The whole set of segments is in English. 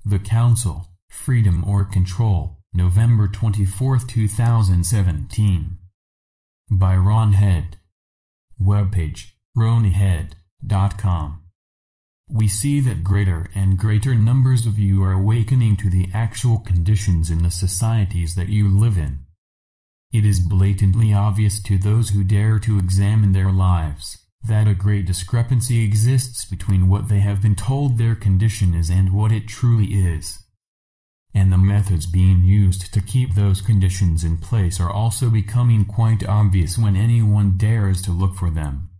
The Council, Freedom or Control, November 24, 2017. By Ron Head. Webpage, ronniehead.com. We see that greater and greater numbers of you are awakening to the actual conditions in the societies that you live in. It is blatantly obvious to those who dare to examine their lives that a great discrepancy exists between what they have been told their condition is and what it truly is. And the methods being used to keep those conditions in place are also becoming quite obvious when anyone dares to look for them.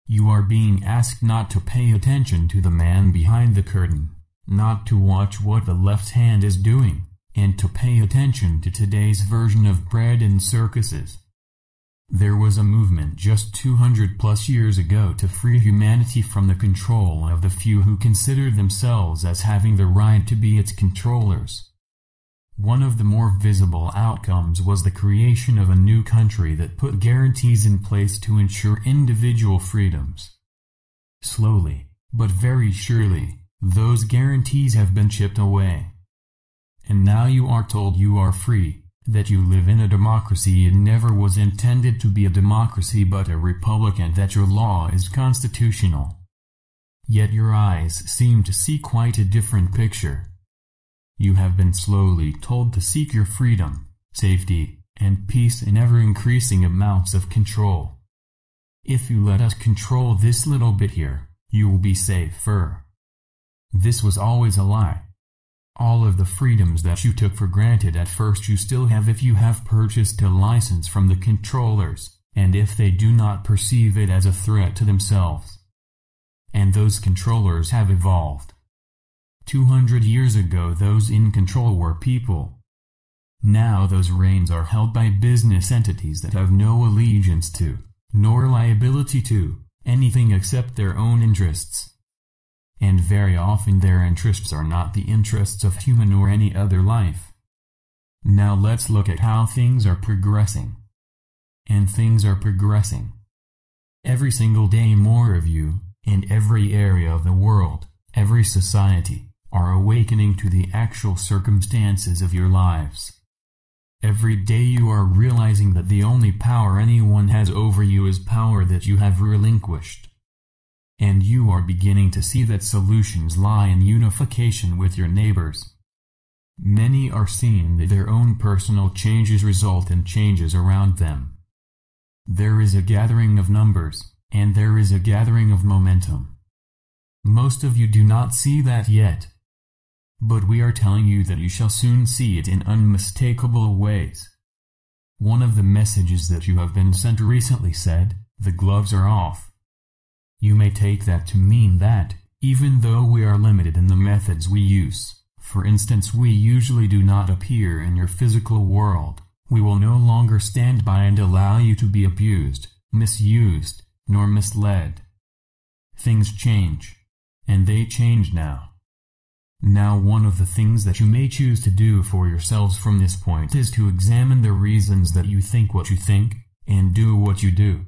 You are being asked not to pay attention to the man behind the curtain, not to watch what the left hand is doing, and to pay attention to today's version of bread and circuses. There was a movement just 200+ years ago to free humanity from the control of the few who considered themselves as having the right to be its controllers. One of the more visible outcomes was the creation of a new country that put guarantees in place to ensure individual freedoms. Slowly, but very surely, those guarantees have been chipped away. And now you are told you are free, that you live in a democracy. It never was intended to be a democracy but a republic, and that your law is constitutional. Yet your eyes seem to see quite a different picture. You have been slowly told to seek your freedom, safety, and peace in ever-increasing amounts of control. If you let us control this little bit here, you will be safer. This was always a lie. All of the freedoms that you took for granted at first you still have if you have purchased a license from the controllers, and if they do not perceive it as a threat to themselves. And those controllers have evolved. 200 years ago those in control were people. Now those reins are held by business entities that have no allegiance to, nor liability to, anything except their own interests. And very often their interests are not the interests of human or any other life. Now let's look at how things are progressing. And things are progressing. Every single day more of you, in every area of the world, every society, are awakening to the actual circumstances of your lives. Every day you are realizing that the only power anyone has over you is power that you have relinquished. And you are beginning to see that solutions lie in unification with your neighbors. Many are seeing that their own personal changes result in changes around them. There is a gathering of numbers, and there is a gathering of momentum. Most of you do not see that yet. But we are telling you that you shall soon see it in unmistakable ways. One of the messages that you have been sent recently said, "The gloves are off." You may take that to mean that, even though we are limited in the methods we use, for instance we usually do not appear in your physical world, we will no longer stand by and allow you to be abused, misused, nor misled. Things change. And they change now. Now one of the things that you may choose to do for yourselves from this point is to examine the reasons that you think what you think, and do what you do.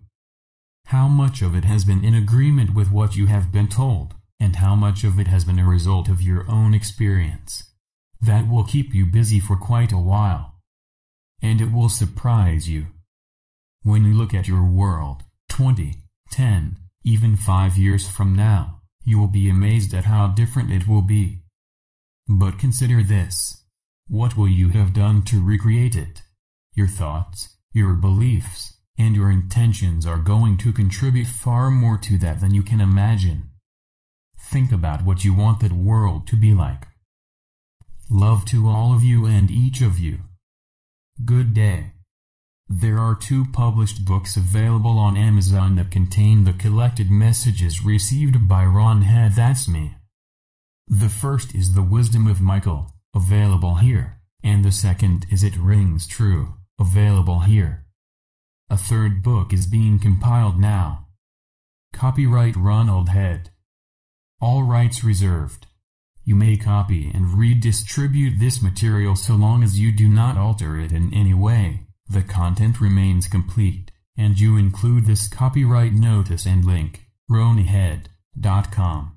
How much of it has been in agreement with what you have been told, and how much of it has been a result of your own experience? That will keep you busy for quite a while. And it will surprise you. When you look at your world, 20, 10, even 5 years from now, you will be amazed at how different it will be. But consider this. What will you have done to recreate it? Your thoughts, your beliefs, and your intentions are going to contribute far more to that than you can imagine. Think about what you want that world to be like. Love to all of you and each of you. Good day. There are 2 published books available on Amazon that contain the collected messages received by Ron Head, that's me. The first is The Wisdom of Michael, available here, and the second is It Rings True, available here. A 3rd book is being compiled now. Copyright Ronald Head. All rights reserved. You may copy and redistribute this material so long as you do not alter it in any way. The content remains complete, and you include this copyright notice and link, ronniehead.com.